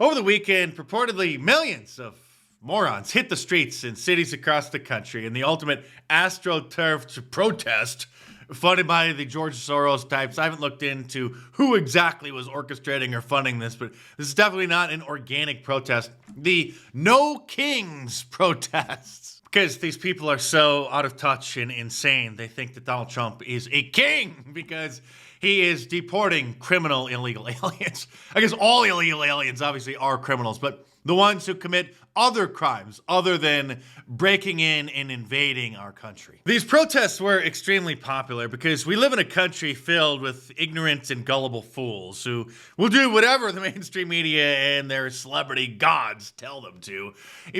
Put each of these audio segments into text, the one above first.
Over the weekend, purportedly millions of morons hit the streets in cities across the country in the ultimate astroturf protest funded by the George Soros types. I haven't looked into who exactly was orchestrating or funding this, but this is definitely not an organic protest. The No Kings protests. Because these people are so out of touch and insane, they think that Donald Trump is a king because he is deporting criminal illegal aliens. I guess all illegal aliens obviously are criminals, but the ones who commit other crimes other than breaking in and invading our country. These protests were extremely popular because we live in a country filled with ignorant and gullible fools who will do whatever the mainstream media and their celebrity gods tell them to.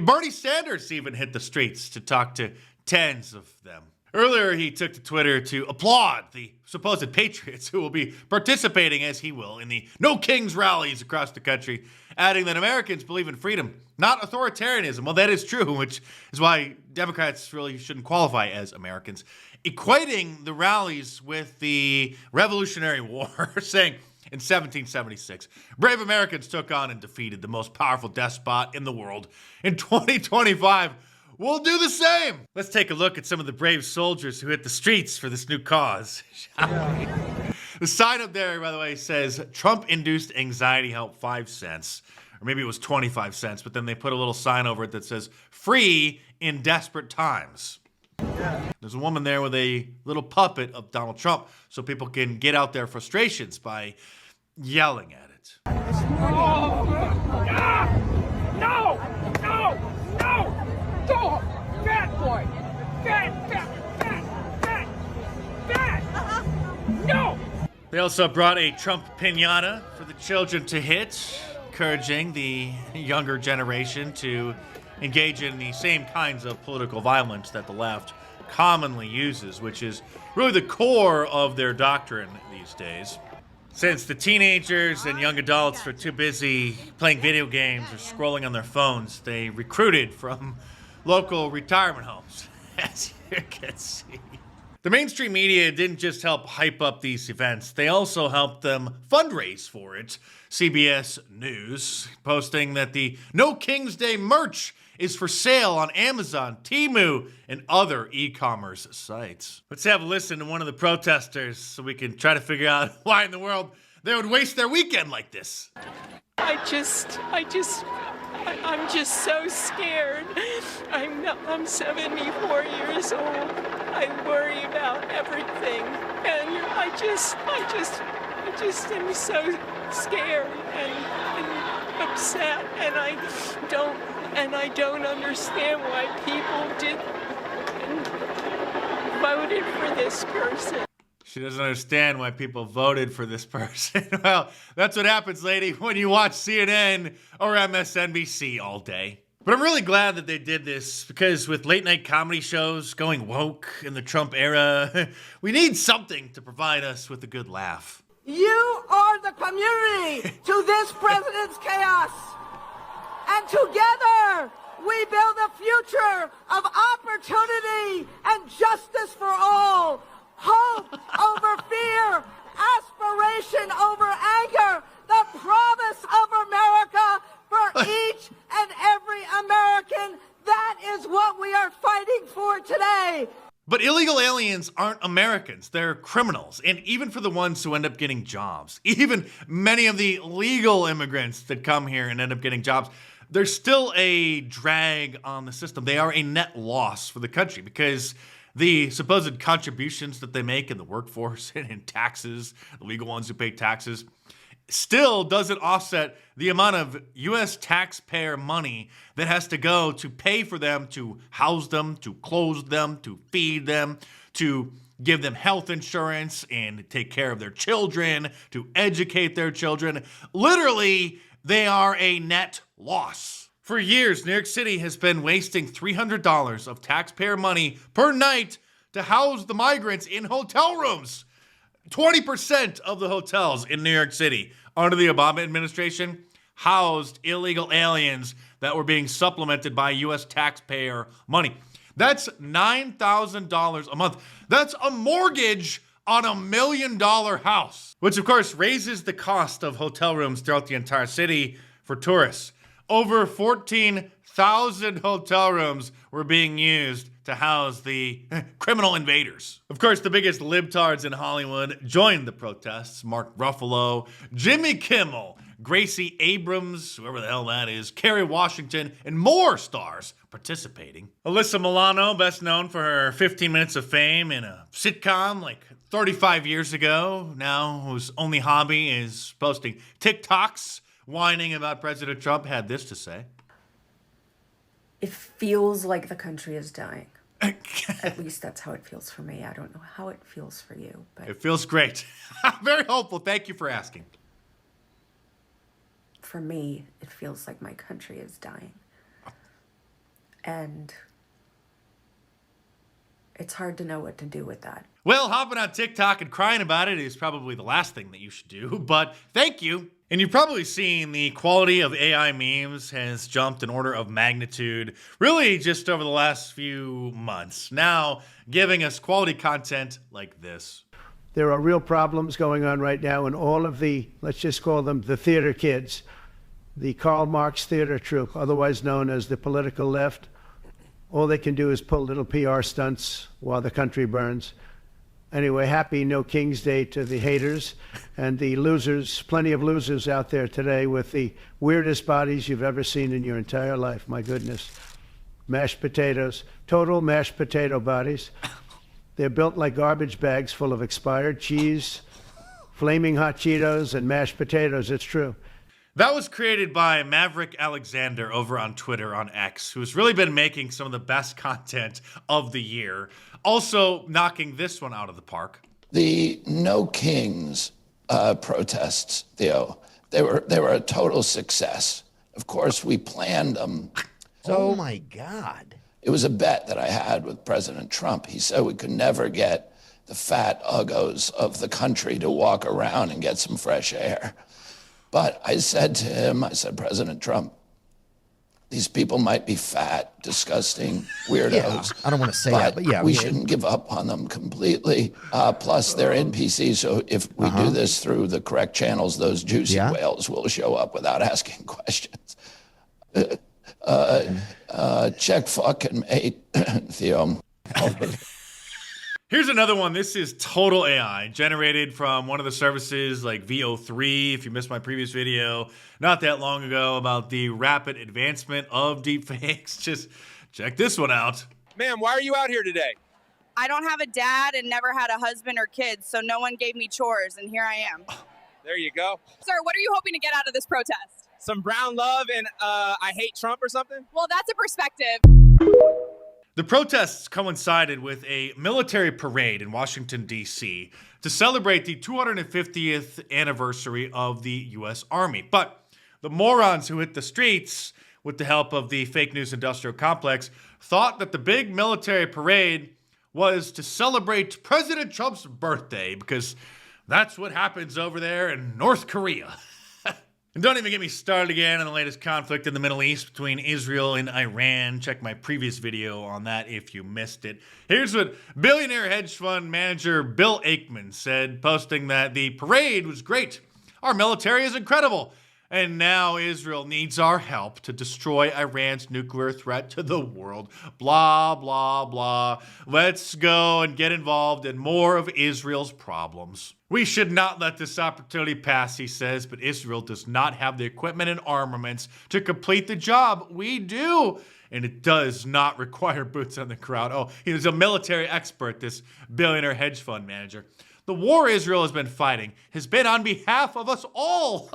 Bernie Sanders even hit the streets to talk to tens of them. Earlier, he took to Twitter to applaud the supposed patriots who will be participating, as he will, in the No Kings rallies across the country, adding that Americans believe in freedom, not authoritarianism. Well, that is true, which is why Democrats really shouldn't qualify as Americans. Equating the rallies with the Revolutionary War, saying, in 1776, brave Americans took on and defeated the most powerful despot in the world. In 2025, we'll do the same. Let's take a look at some of the brave soldiers who hit the streets for this new cause. The sign up there, by the way, says Trump-induced anxiety help 5 cents. Or maybe it was 25 cents, but then they put a little sign over it that says free in desperate times. There's a woman there with a little puppet of Donald Trump so people can get out their frustrations by yelling at it. Oh, no! Go! Fat boy! Fat! No! They also brought a Trump piñata for the children to hit, encouraging the younger generation to engage in the same kinds of political violence that the left commonly uses, which is really the core of their doctrine these days. Since the teenagers and young adults were too busy playing video games or scrolling on their phones, they recruited from local retirement homes, as you can see. The mainstream media didn't just help hype up these events, they also helped them fundraise for it. CBS News posting that the No King's Day merch is for sale on Amazon, Temu, and other e-commerce sites. Let's have a listen to one of the protesters so we can try to figure out why in the world they would waste their weekend like this. I'm just so scared. I'm 74 years old. I worry about everything. And I just am so scared and upset, and I don't understand why people voted for this person. She doesn't understand why people voted for this person. Well, that's what happens, lady, when you watch CNN or MSNBC all day. But I'm really glad that they did this because with late night comedy shows going woke in the Trump era, we need something to provide us with a good laugh. You are the community to this president's chaos. And together we build a future of opportunity and justice for all. Hope over fear, aspiration over anger, the promise of America for each and every American. That is what we are fighting for today. But illegal aliens aren't Americans, they're criminals. And even for the ones who end up getting jobs, even many of the legal immigrants that come here and end up getting jobs, they're still a drag on the system. They are a net loss for the country because the supposed contributions that they make in the workforce and in taxes, the legal ones who pay taxes, still doesn't offset the amount of U.S. taxpayer money that has to go to pay for them, to house them, to clothe them, to feed them, to give them health insurance and take care of their children, to educate their children. Literally, they are a net loss. For years, New York City has been wasting $300 of taxpayer money per night to house the migrants in hotel rooms. 20% of the hotels in New York City under the Obama administration housed illegal aliens that were being supplemented by U.S. taxpayer money. That's $9,000 a month. That's a mortgage on $1 million house, which of course raises the cost of hotel rooms throughout the entire city for tourists. Over 14,000 hotel rooms were being used to house the criminal invaders. Of course, the biggest libtards in Hollywood joined the protests. Mark Ruffalo, Jimmy Kimmel, Gracie Abrams, whoever the hell that is, Kerry Washington, and more stars participating. Alyssa Milano, best known for her 15 minutes of fame in a sitcom like 35 years ago, now whose only hobby is posting TikToks whining about President Trump, had this to say. It feels like the country is dying. At least that's how it feels for me. I don't know how it feels for you, but It feels great. Very hopeful. Thank you for asking. for me, it feels like my country is dying. And it's hard to know what to do with that. Well, hopping on TikTok and crying about it is probably the last thing that you should do, but thank you. And you've probably seen the quality of AI memes has jumped an order of magnitude, really just over the last few months. Now, giving us quality content like this. There are real problems going on right now in all of the, let's just call them the theater kids, the Karl Marx theater troupe, otherwise known as the political left. All they can do is pull little PR stunts while the country burns. Anyway, happy No King's Day to the haters and the losers. Plenty of losers out there today with the weirdest bodies you've ever seen in your entire life. My goodness. Mashed potatoes, total mashed potato bodies. They're built like garbage bags full of expired cheese, flaming hot Cheetos, and mashed potatoes. It's true. That was created by Maverick Alexander over on Twitter, on X, who's really been making some of the best content of the year. Also knocking this one out of the park. The No Kings protests, Theo, they were a total success. Of course, we planned them. Oh my God. It was a bet that I had with President Trump. He said we could never get the fat uggos of the country to walk around and get some fresh air. But I said to him, I said, President Trump, these people might be fat, disgusting weirdos. Yeah, I don't want to say that, but yeah. We shouldn't give up on them completely. Plus, they're NPCs, so if we do this through the correct channels, those juicy whales will show up without asking questions. Check fucking mate, Theo. Here's another one. This is total AI, generated from one of the services like VO3. If you missed my previous video not that long ago about the rapid advancement of deepfakes, just check this one out. Ma'am, why are you out here today? I don't have a dad and never had a husband or kids, so no one gave me chores, and here I am. There you go. Sir, what are you hoping to get out of this protest? Some brown love and I hate Trump or something? Well, that's a perspective. The protests coincided with a military parade in Washington, D.C. to celebrate the 250th anniversary of the U.S. Army. But the morons who hit the streets with the help of the fake news industrial complex thought that the big military parade was to celebrate President Trump's birthday, because that's what happens over there in North Korea. And don't even get me started again on the latest conflict in the Middle East between Israel and Iran. Check my previous video on that if you missed it. Here's what billionaire hedge fund manager Bill Ackman said, posting that the parade was great. Our military is incredible. And now Israel needs our help to destroy Iran's nuclear threat to the world. Blah, blah, blah. Let's go and get involved in more of Israel's problems. We should not let this opportunity pass, he says, but Israel does not have the equipment and armaments to complete the job. We do. And it does not require boots on the ground. Oh, he was a military expert, this billionaire hedge fund manager. The war Israel has been fighting has been on behalf of us all.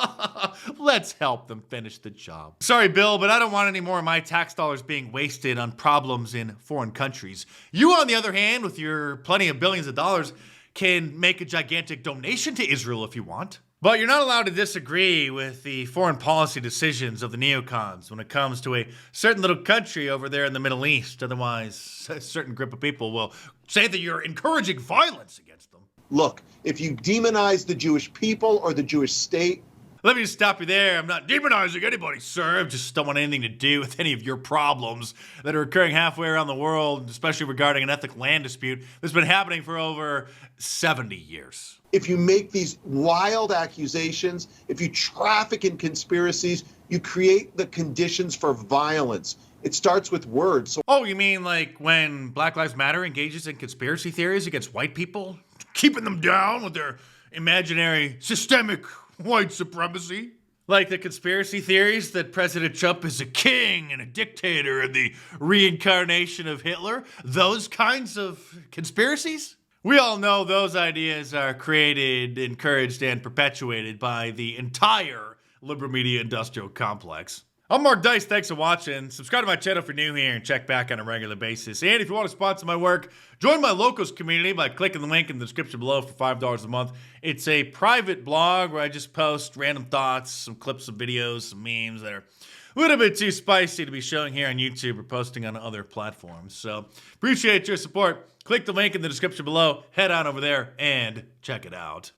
Let's help them finish the job. Sorry, Bill, but I don't want any more of my tax dollars being wasted on problems in foreign countries. You, on the other hand, with your plenty of billions of dollars, can make a gigantic donation to Israel if you want. But you're not allowed to disagree with the foreign policy decisions of the neocons when it comes to a certain little country over there in the Middle East. Otherwise, a certain group of people will say that you're encouraging violence against them. Look, if you demonize the Jewish people or the Jewish state... Let me just stop you there. I'm not demonizing anybody, sir. I just don't want anything to do with any of your problems that are occurring halfway around the world, especially regarding an ethnic land dispute that's been happening for over 70 years. If you make these wild accusations, if you traffic in conspiracies, you create the conditions for violence. It starts with words. Oh, you mean like when Black Lives Matter engages in conspiracy theories against white people, keeping them down with their imaginary systemic white supremacy? Like the conspiracy theories that President Trump is a king and a dictator and the reincarnation of Hitler? Those kinds of conspiracies? We all know those ideas are created, encouraged, and perpetuated by the entire liberal media industrial complex. I'm Mark Dice. Thanks for watching. Subscribe to my channel if you're new here and check back on a regular basis. And if you want to sponsor my work, join my locals community by clicking the link in the description below for $5 a month. It's a private blog where I just post random thoughts, some clips of videos, some memes that are a little bit too spicy to be showing here on YouTube or posting on other platforms. So appreciate your support. Click the link in the description below. Head on over there and check it out.